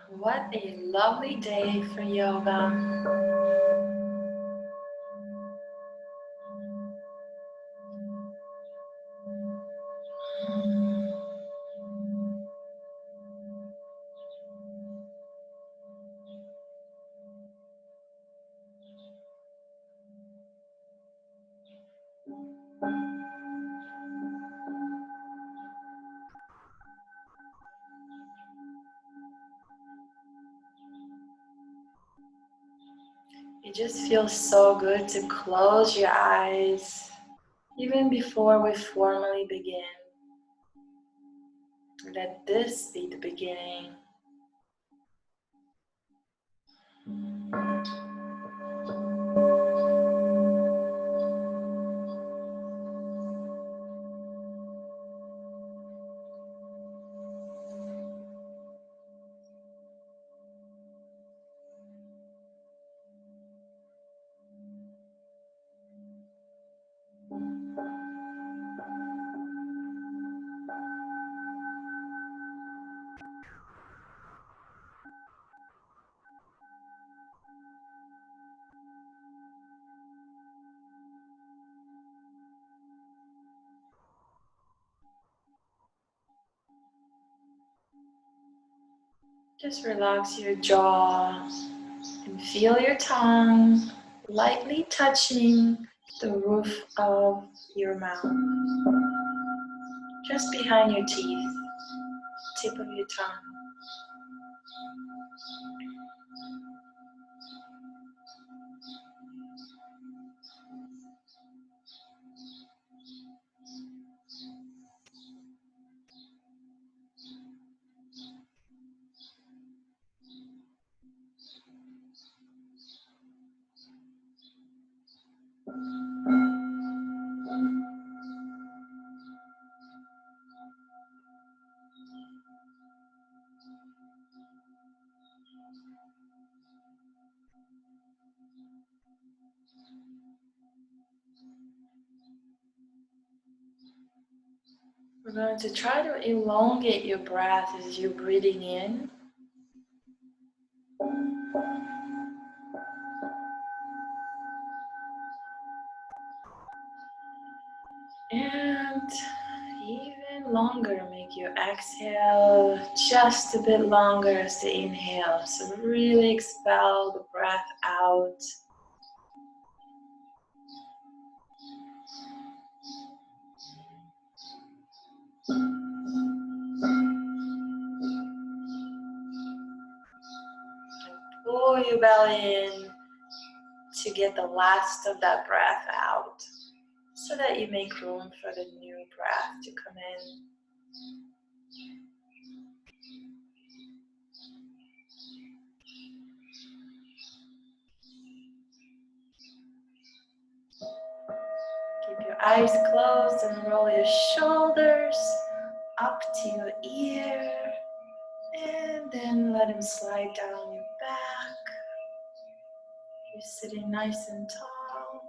What a lovely day for yoga. It just feels so good to close your eyes even before we formally begin. Let this be the beginning. Just relax your jaw and feel your tongue lightly touching the roof of your mouth, just behind your teeth, tip of your tongue. We're going to try to elongate your breath as you're breathing in. And even longer, make your exhale just a bit longer as the inhale. So really expel the breath out. Pull your belly in to get the last of that breath out, so that you make room for the new breath to come in. Keep your eyes closed and roll your shoulders up to your ear, and then let them slide down your back. You're sitting nice and tall.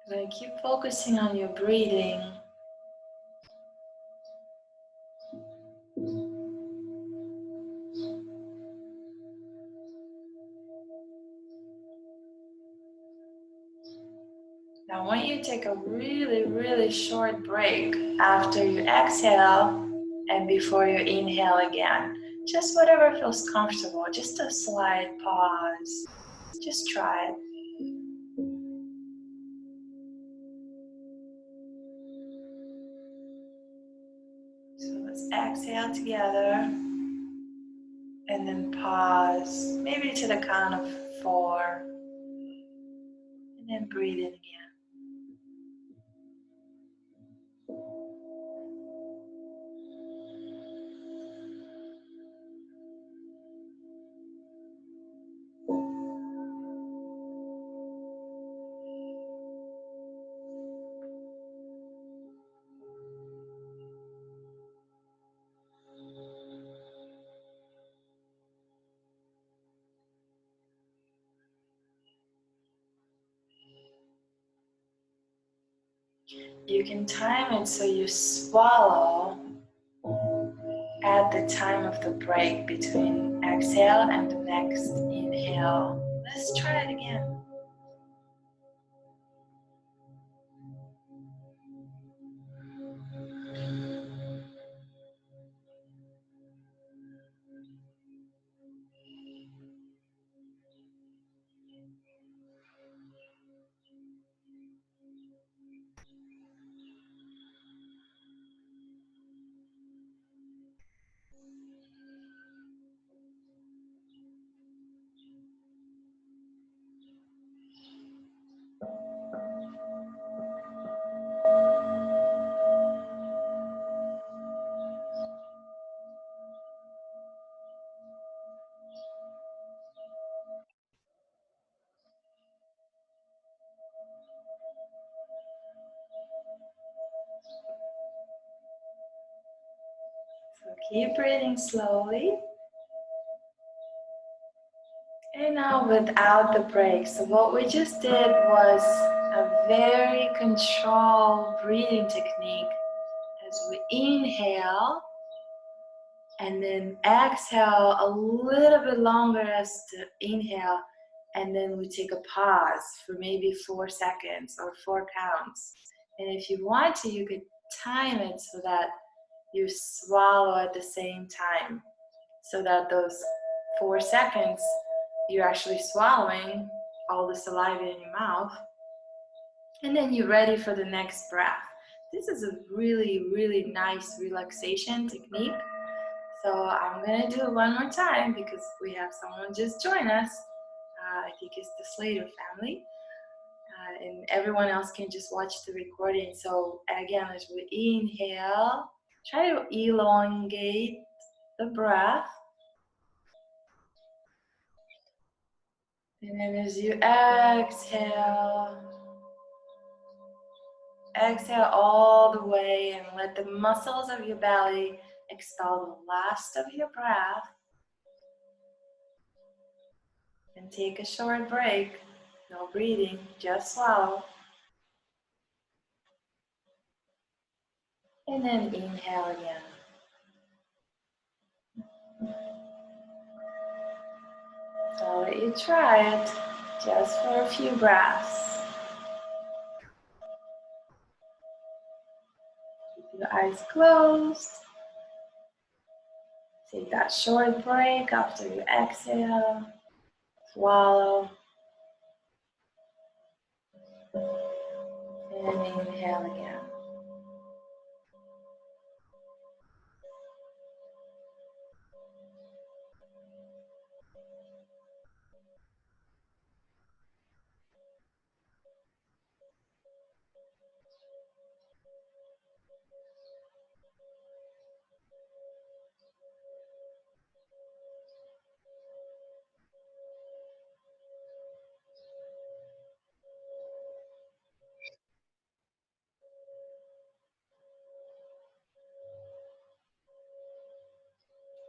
You're going to keep focusing on your breathing. Now I want you to take a really short break after you exhale and before you inhale again. Just whatever feels comfortable, just a slight pause. Just try it. So let's exhale together and then pause, maybe to the count of 4, and then breathe in again. You can time it so you swallow at the time of the break between exhale and the next inhale. Let's try it again. So keep breathing slowly. And now without the break. So what we just did was a very controlled breathing technique as we inhale and then exhale a little bit longer as the inhale, and then we take a pause for maybe 4 seconds or 4 counts. And if you want to, you could time it so that you swallow at the same time, so that those 4 seconds you're actually swallowing all the saliva in your mouth, and then you're ready for the next breath. This is a really nice relaxation technique. So I'm gonna do it one more time because we have someone just join us. I think it's the Slater family. And everyone else can just watch the recording. So again, as we inhale, try to elongate the breath. And then as you exhale, exhale all the way and let the muscles of your belly expel the last of your breath. And take a short break. No breathing, just swallow. And then inhale again. So I'll let you try it just for a few breaths. Keep your eyes closed. Take that short break after you exhale. Swallow. And inhale again.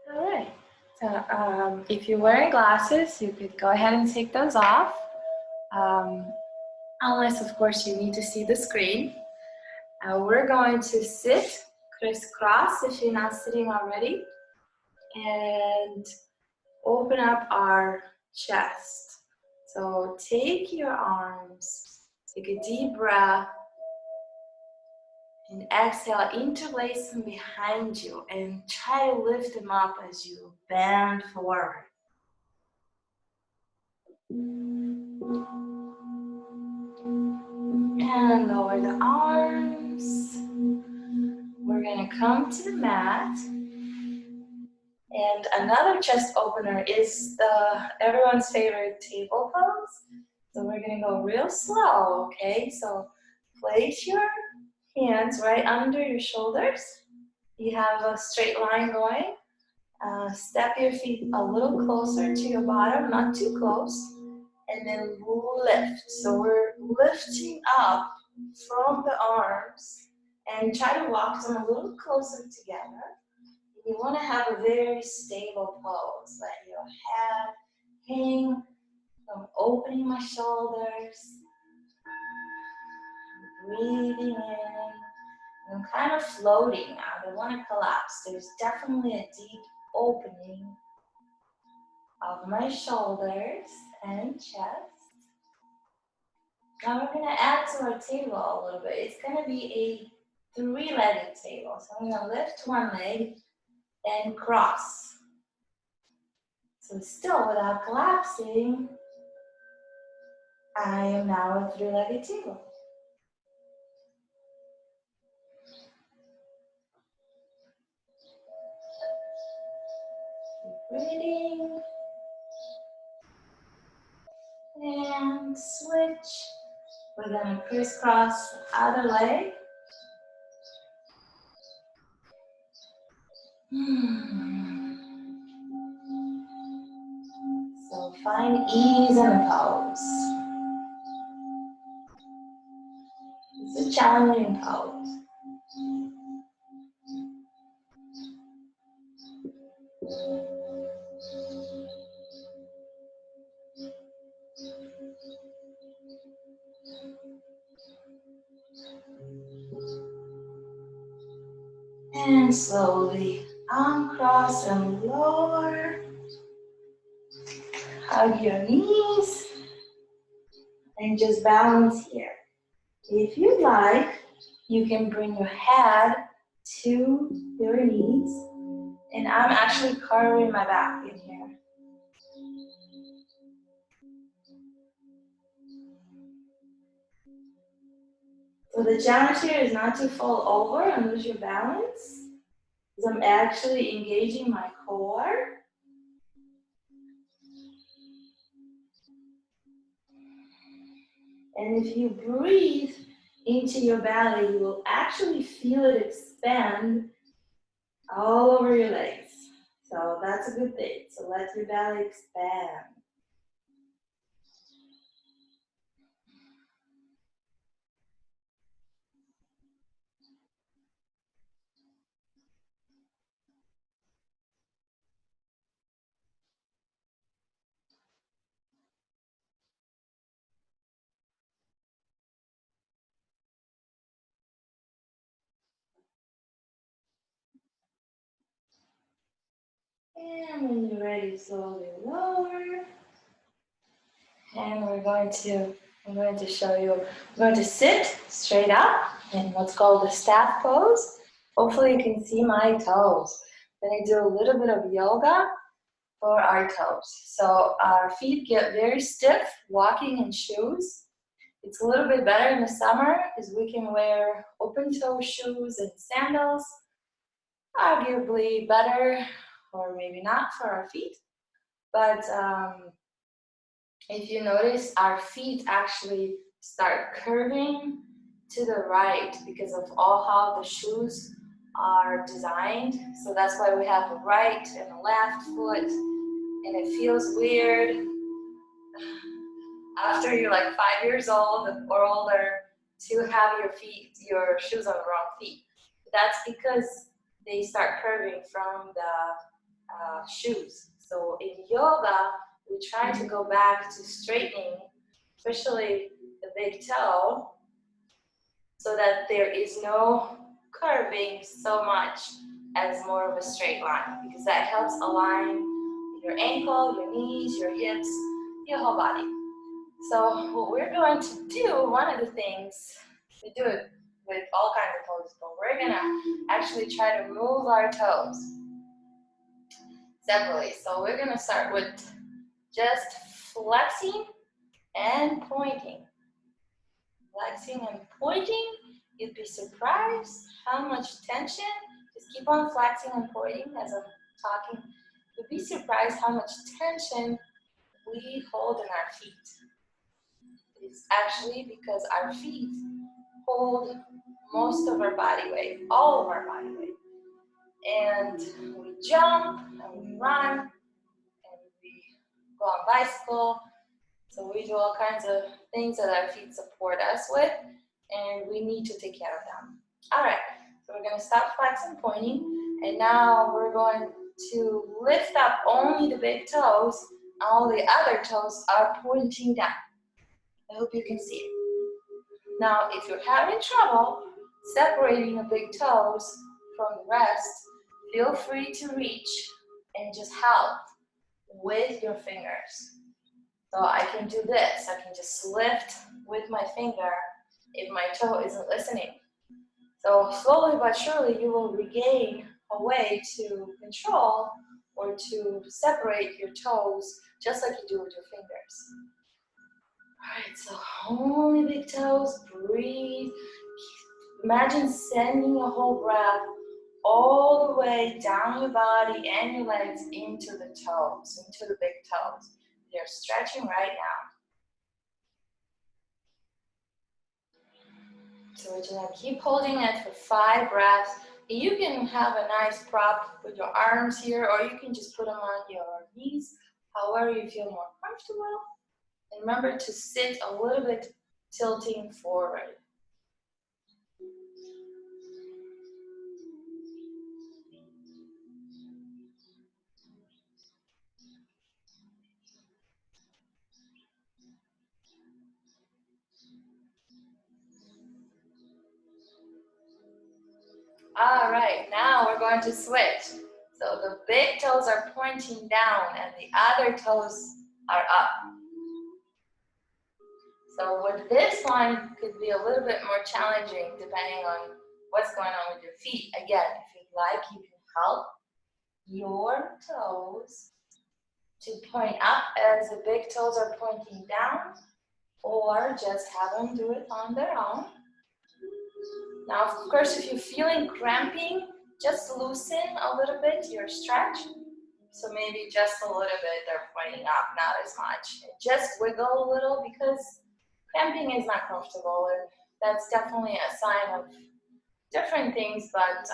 All right. So if you're wearing glasses, you could go ahead and take those off. Unless, of course, you need to see the screen. We're going to sit crisscross if you're not sitting already, and open up our chest. So take your arms, take a deep breath, and exhale, interlace them behind you and try to lift them up as you bend forward. And lower the arms. We're going to come to the mat. And another chest opener is everyone's favorite table pose. So we're going to go real slow, okay? So place your hands right under your shoulders. You have a straight line going. Step your feet a little closer to your bottom, not too close. And then lift. So we're lifting up from the arms and try to walk them a little closer together. You want to have a very stable pose. Let your head hang. I'm opening my shoulders. breathing in. I'm kind of floating. I don't want to collapse. There's definitely a deep opening of my shoulders and chest. Now we're going to add to our table a little bit. It's going to be a three-legged table. So I'm going to lift one leg and cross. So still without collapsing, I am now a three-legged table. Keep breathing. And switch. We're going to crisscross the other leg. So find ease in the pose. It's a challenging pose. And slowly uncross and lower. Hug your knees and just balance here. If you'd like, you can bring your head to your knees, and I'm actually curving my back in here. So the challenge here is not to fall over and lose your balance, because I'm actually engaging my core. And if you breathe into your belly, you will actually feel it expand all over your legs. So that's a good thing. So let your belly expand. And when you're ready, slowly lower. And I'm going to show you, we're going to sit straight up in what's called the staff pose. Hopefully you can see my toes. Then I do a little bit of yoga for our toes. So our feet get very stiff walking in shoes. It's a little bit better in the summer because we can wear open toe shoes and sandals. Arguably better, or maybe not for our feet. But if you notice, our feet actually start curving to the right because of all how the shoes are designed. So that's why we have the right and the left foot, and it feels weird after you're like 5 years old or older to have your shoes on the wrong feet. That's because they start curving from the shoes. So in yoga, we try to go back to straightening, especially the big toe, so that there is no curving so much as more of a straight line, because that helps align your ankle, your knees, your hips, your whole body. So what we're going to do, one of the things, we do it with all kinds of poses, but we're gonna actually try to move our toes separately. So we're gonna start with just flexing and pointing. Flexing and pointing. You'd be surprised how much tension, just keep on flexing and pointing as I'm talking. You'd be surprised how much tension we hold in our feet. It's actually because our feet hold most of our body weight, all of our body weight. And we jump and we run and we go on bicycle. So we do all kinds of things that our feet support us with, and we need to take care of them. All right, so we're going to stop flexing and pointing, and now we're going to lift up only the big toes. All the other toes are pointing down. I hope you can see it. Now, if you're having trouble separating the big toes from the rest, feel free to reach and just help with your fingers. So I can do this. I can just lift with my finger if my toe isn't listening. So slowly but surely you will regain a way to control or to separate your toes just like you do with your fingers. Alright, so only big toes, breathe. Imagine sending a whole breath all the way down your body and your legs into the toes, into the big toes. They're stretching right now. So we're just gonna keep holding it for 5 breaths. You can have a nice prop with your arms here, or you can just put them on your knees, however you feel more comfortable. And remember to sit a little bit tilting forward. All right, now we're going to switch. So the big toes are pointing down and the other toes are up. So with this one could be a little bit more challenging depending on what's going on with your feet. Again, if you'd like, you can help your toes to point up as the big toes are pointing down, or just have them do it on their own. Now, of course, if you're feeling cramping, just loosen a little bit your stretch. So maybe just a little bit, they're pointing up, not as much. Just wiggle a little because cramping is not comfortable, and that's definitely a sign of different things, but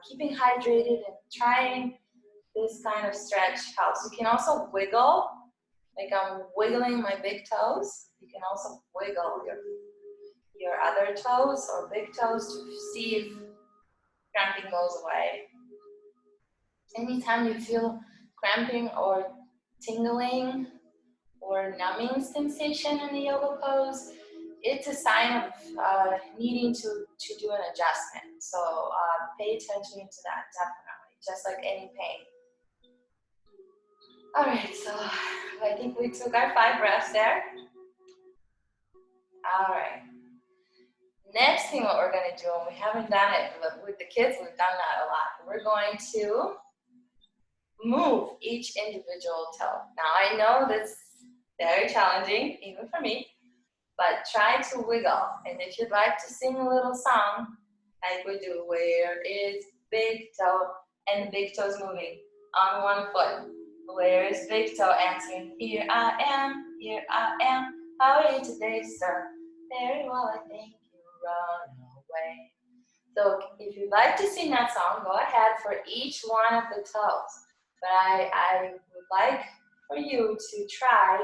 keeping hydrated and trying this kind of stretch helps. You can also wiggle, like I'm wiggling my big toes. You can also wiggle your other toes or big toes to see if cramping goes away. Anytime you feel cramping or tingling or numbing sensation in the yoga pose, it's a sign of needing to do an adjustment. So pay attention to that, definitely, just like any pain. All right, so I think we took our 5 breaths there. All right. Next thing what we're going to do, and we haven't done it, but with the kids, we've done that a lot. We're going to move each individual toe. Now, I know this is very challenging, even for me, but try to wiggle. And if you'd like to sing a little song, like we do, where is big toe, and the big toe's moving on one foot. Where is big toe answering, here I am, how are you today, sir? Very well, I think you run away. So if you'd like to sing that song, go ahead for each one of the toes. But I would like for you to try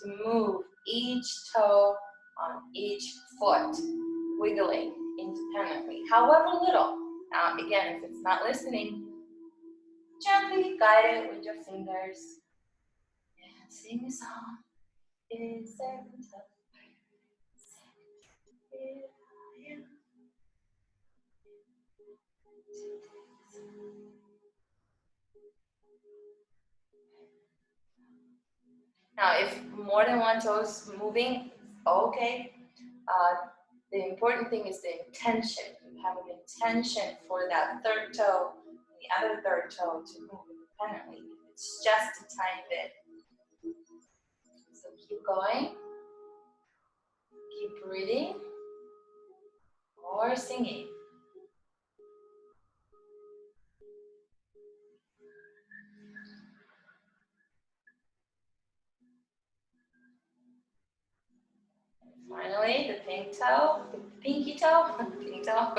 to move each toe on each foot, wiggling independently, however little. Now again, if it's not listening, gently guide it with your fingers and sing a song. Is there a here I am. Now, if more than one toe is moving, okay. The important thing is the intention. You have an intention for that third toe, the other third toe to move independently. It's just a tiny bit. So keep going. Keep breathing or singing. Finally, the pink toe, the pinky toe, pink toe.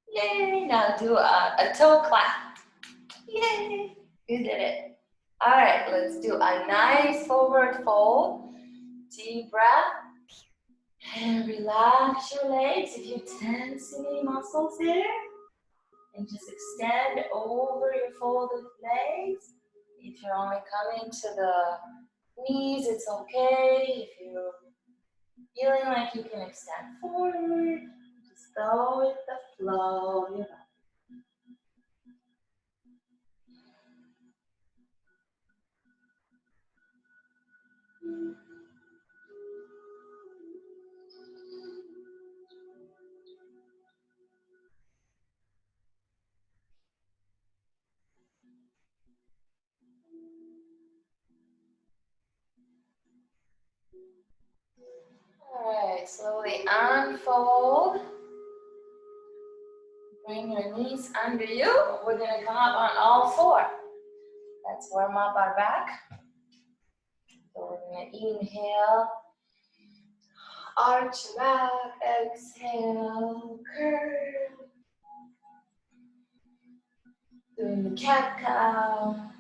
Yay! Now do a toe clap. Yay! You did it. All right, let's do a nice forward fold. Deep breath. And relax your legs if you're tensing any muscles there. And just extend over your folded legs. If you're only coming to the knees, it's okay. If you're feeling like you can extend forward, just go with the flow of your body. Alright, slowly unfold. Bring your knees under you. We're going to come up on all four. Let's warm up our back. So we're going to inhale, arch back, exhale, curve. Doing the cat cow.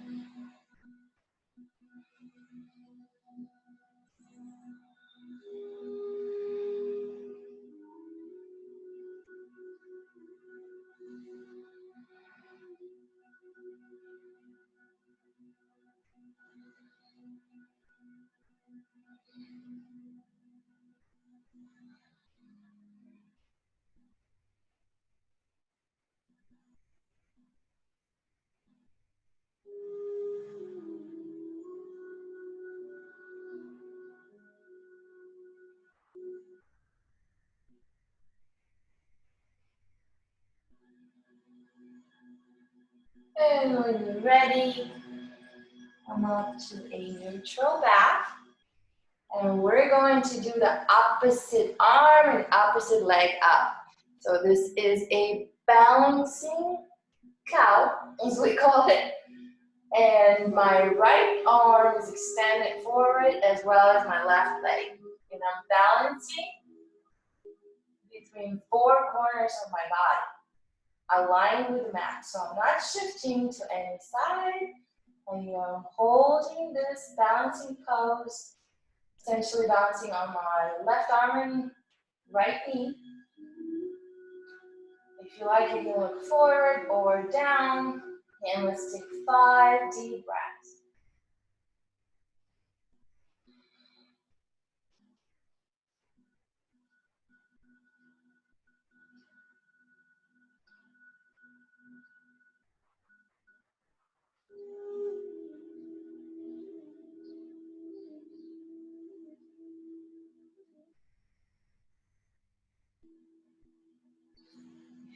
And when you're ready, come up to a neutral back. And we're going to do the opposite arm and opposite leg up. So this is a balancing cow, as we call it. And my right arm is extended forward as well as my left leg. And I'm balancing between four corners of my body, aligned with the mat. So I'm not shifting to any side. I am holding this balancing pose, essentially balancing on my left arm and right knee. If you like, you can look forward or down. And let's take 5 deep breaths.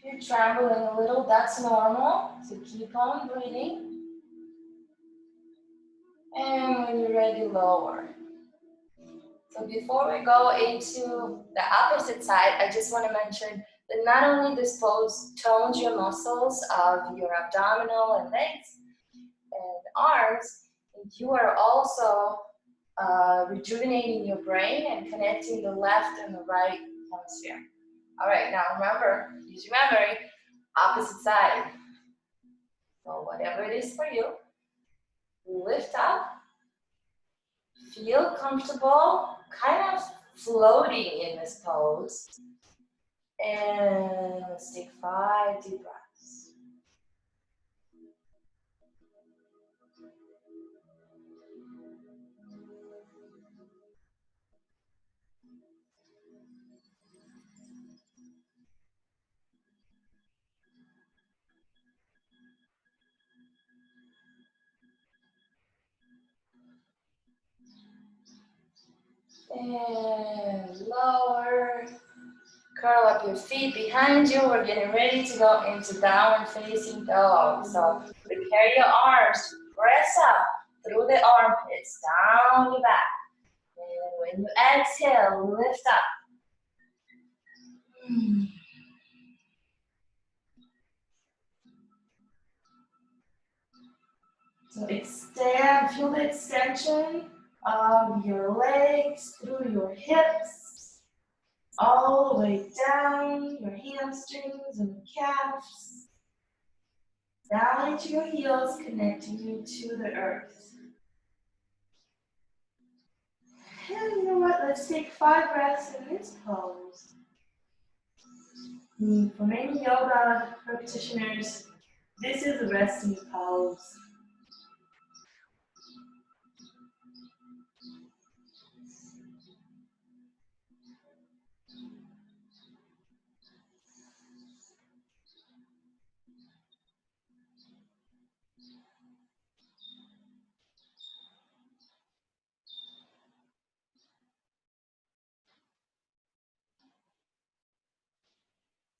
If you're trembling a little, that's normal. So keep on breathing. And when you're ready, lower. So before we go into the opposite side, I just want to mention that not only this pose tones your muscles of your abdominal and legs and arms, you are also rejuvenating your brain and connecting the left and the right hemisphere. All right, now remember, use your memory, opposite side. So whatever it is for you, lift up, feel comfortable, kind of floating in this pose. And let's take 5 deep breaths. And lower. Curl up your feet behind you. We're getting ready to go into downward facing dog. So prepare your arms, press up through the armpits, down your back. And when you exhale, lift up. So extend, feel the extension of your legs through your hips, all the way down your hamstrings and calves, down into your heels, connecting you to the earth. And you know what, let's take 5 breaths in this pose. For many yoga practitioners, this is a resting pose.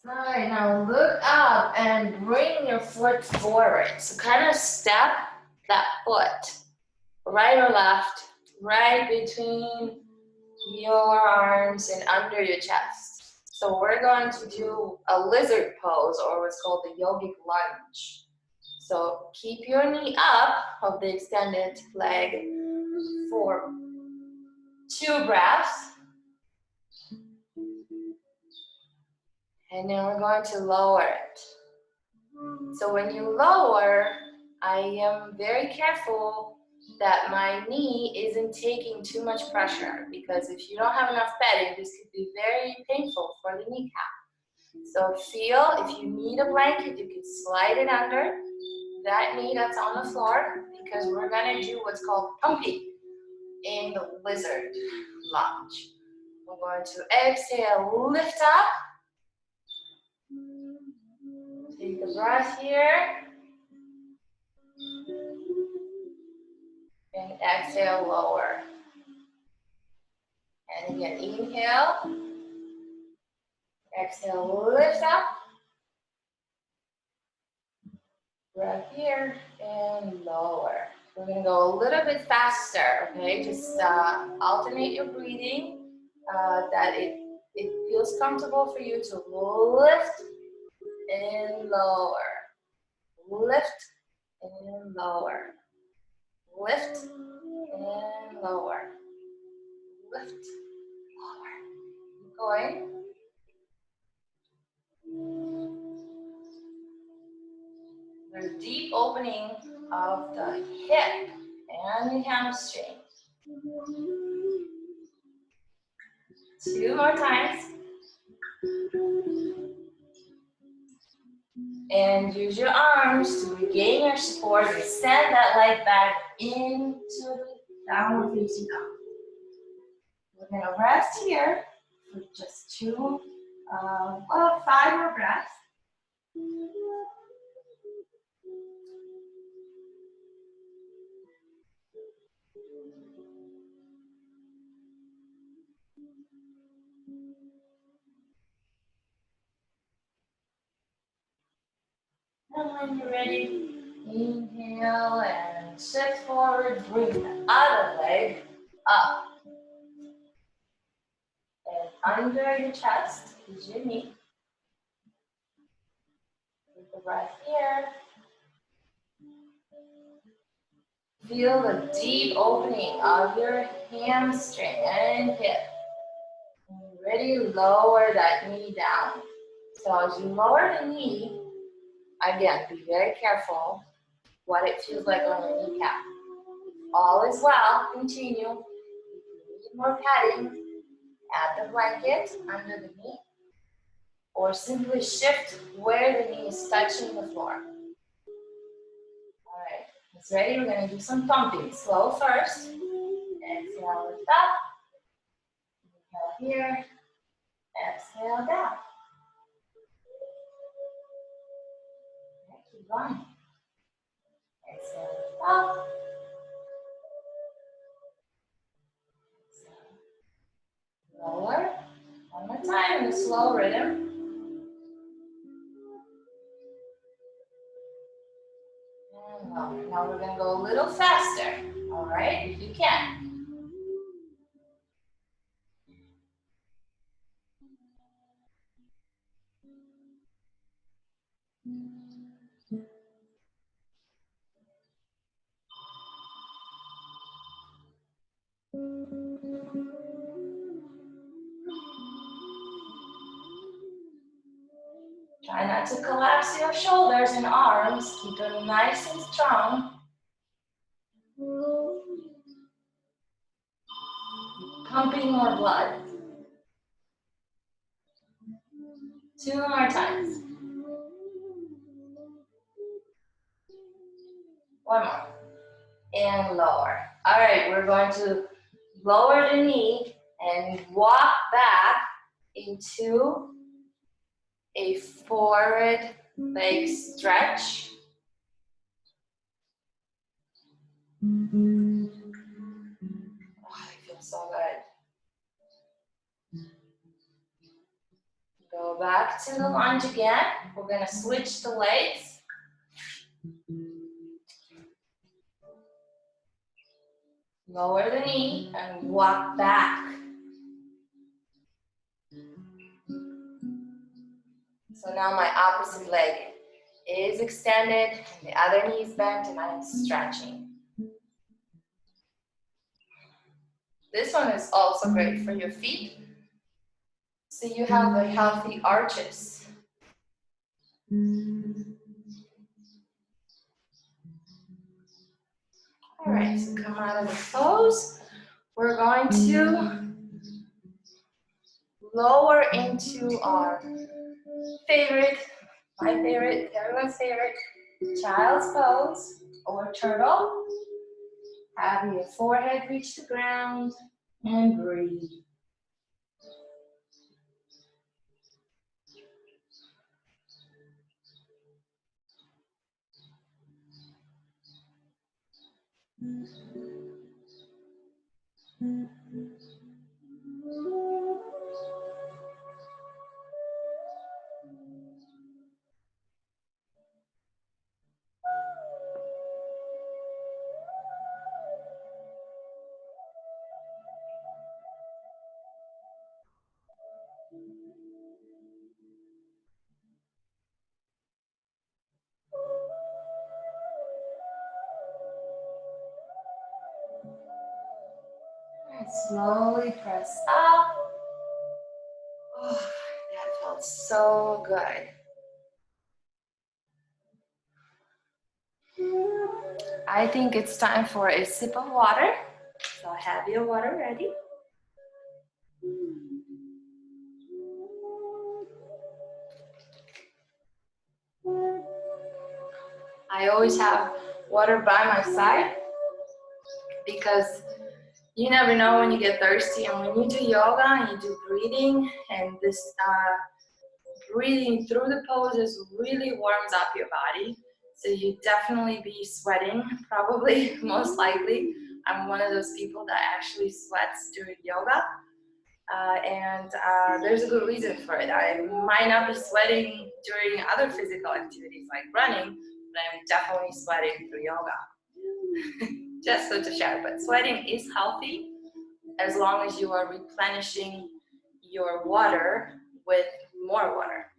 All right, now look up and bring your foot forward. So kind of step that foot, right or left, right between your arms and under your chest. So we're going to do a lizard pose, or what's called the yogic lunge. So keep your knee up of the extended leg for 2 breaths. And then we're going to lower it. So when you lower, I am very careful that my knee isn't taking too much pressure, because if you don't have enough bedding, this could be very painful for the kneecap. So feel, if you need a blanket, you can slide it under that knee that's on the floor, because we're gonna do what's called pumping in the lizard lunge. We're going to exhale, lift up. Take a breath here. And exhale, lower. And again, inhale. Exhale, lift up. Breath here and lower. We're going to go a little bit faster, okay? Just alternate your breathing, that it feels comfortable for you to lift and lower. Lift and lower. Lift and lower. Lift, lower. Keep going. There's a deep opening of the hip and the hamstring. 2 more times. And use your arms to regain your support and send that leg back into the downward facing dog. We're going to rest here for just 5 more breaths. And when you're ready, inhale and shift forward. Bring the other leg up. And under your chest is your knee. Take a breath here. Feel the deep opening of your hamstring and hip. And ready, lower that knee down. So as you lower the knee, again, be very careful what it feels like on your kneecap. All is well, continue. If you need more padding, add the blanket under the knee, or simply shift where the knee is touching the floor. All right, it's ready. We're going to do some pumping. Slow first. Exhale, lift up. Inhale here. Exhale down. Okay, keep going. Exhale, lift up. Exhale. Lower. One more time in a slow rhythm. And lower. Now we're going to go a little faster. All right, if you can. Try not to collapse your shoulders and arms. Keep them nice and strong. Pumping more blood. 2 more times. 1 more. And lower. All right, we're going to lower the knee and walk back into a forward leg stretch. Oh, I feel so good. Go back to the lunge again. We're going to switch the legs. Lower the knee and walk back. So now my opposite leg is extended and the other knee is bent and I am stretching. This one is also great for your feet. So you have the healthy arches. All right, so come out of the pose. We're going to lower into our favorite, my favorite, everyone's favorite, child's pose or turtle. Have your forehead reach the ground and breathe. And slowly press up. Oh, that felt so good. I think it's time for a sip of water. So have your water ready. I always have water by my side because you never know when you get thirsty, and when you do yoga and you do breathing, and this breathing through the poses really warms up your body. So you definitely be sweating, probably, most likely. I'm one of those people that actually sweats during yoga. There's a good reason for it. I might not be sweating during other physical activities like running, but I'm definitely sweating through yoga. Just so to share, but sweating is healthy as long as you are replenishing your water with more water.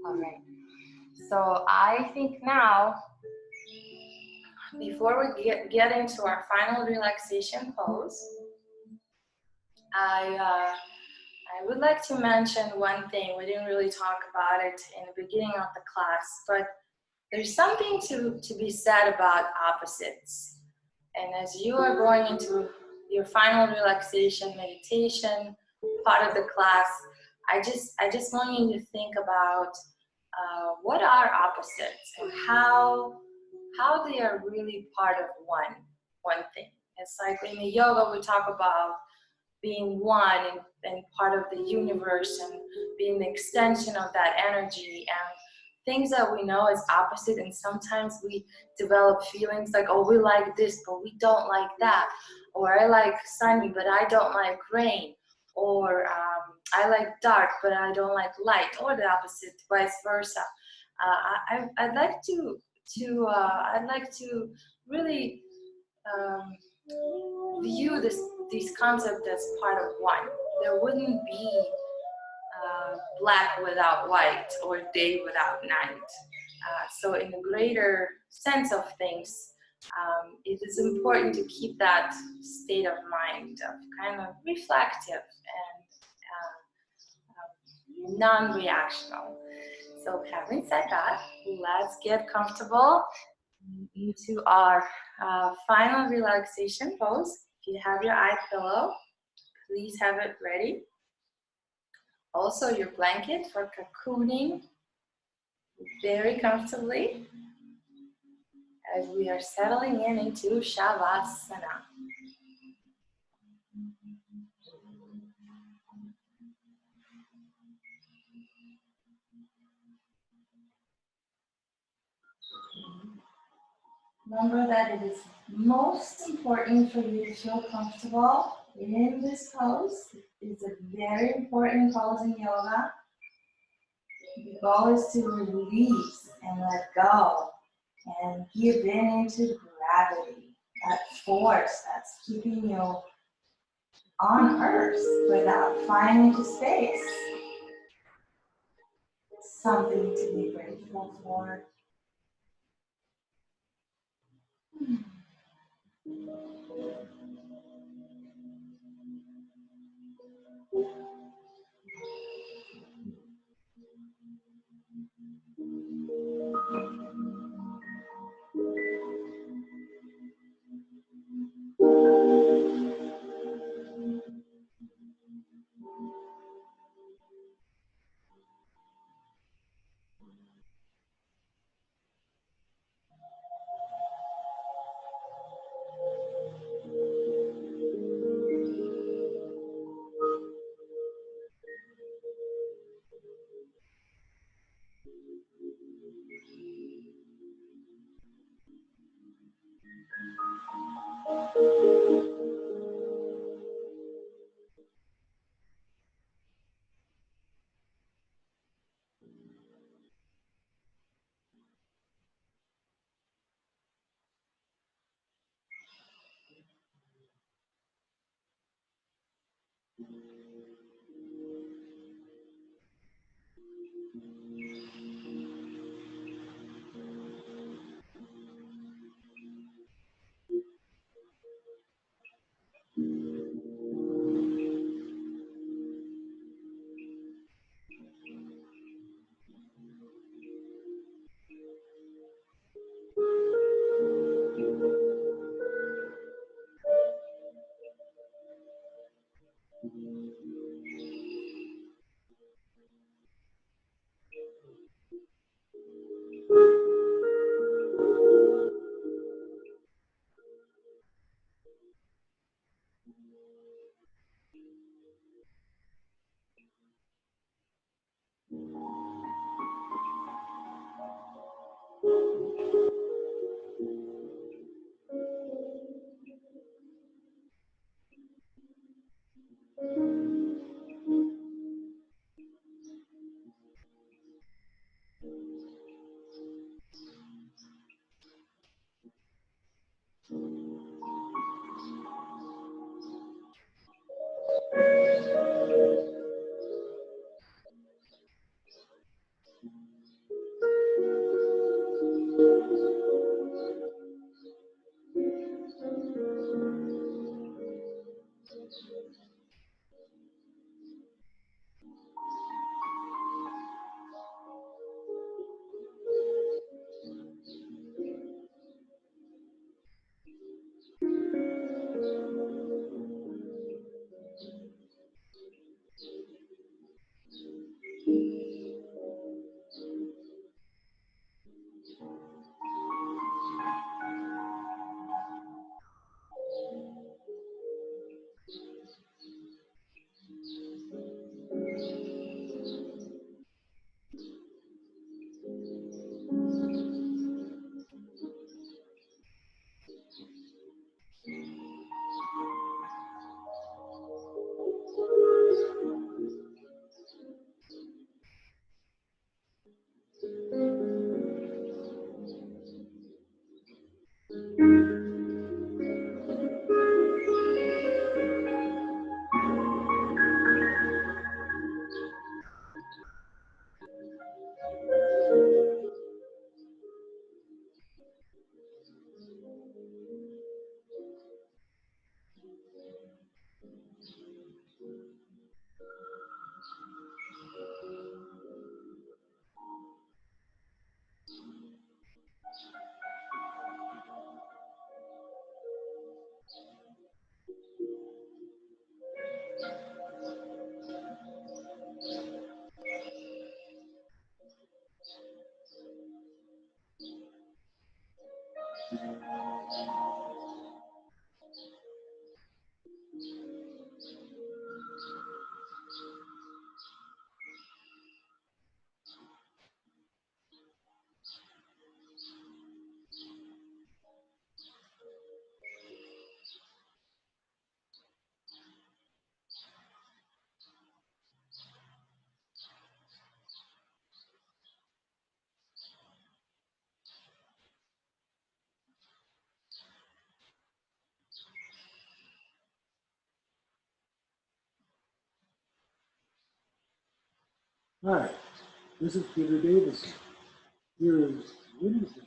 All right, so I think now, before we get into our final relaxation pose, I would like to mention one thing. We didn't really talk about it in the beginning of the class, but there's something to be said about opposites. And as you are going into your final relaxation meditation part of the class, I just want you to think about what are opposites and how they are really part of one thing. It's like in the yoga we talk about being one and part of the universe and being the extension of that energy, and things that we know as opposite, and sometimes we develop feelings like, oh, we like this but we don't like that, or I like sunny but I don't like rain, or I like dark but I don't like light, or the opposite, vice versa. I'd like to really view these concepts as part of one. There wouldn't be black without white or day without night. So in the greater sense of things, it is important to keep that state of mind of kind of reflective and non-reactional. So having said that, let's get comfortable into our final relaxation pose. If you have your eye pillow, please have it ready. Also your blanket for cocooning very comfortably as we are settling into Shavasana. Remember that it is Most important for you to feel comfortable in this pose. It's a very important pose in yoga. The goal is to release and let go and give in into gravity, that force that's keeping you on earth without flying into space. Something to be grateful for. Hi, this is Peter Davison. Here is Wednesday.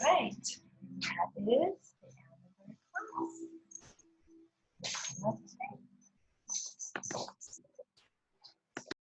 Right. That is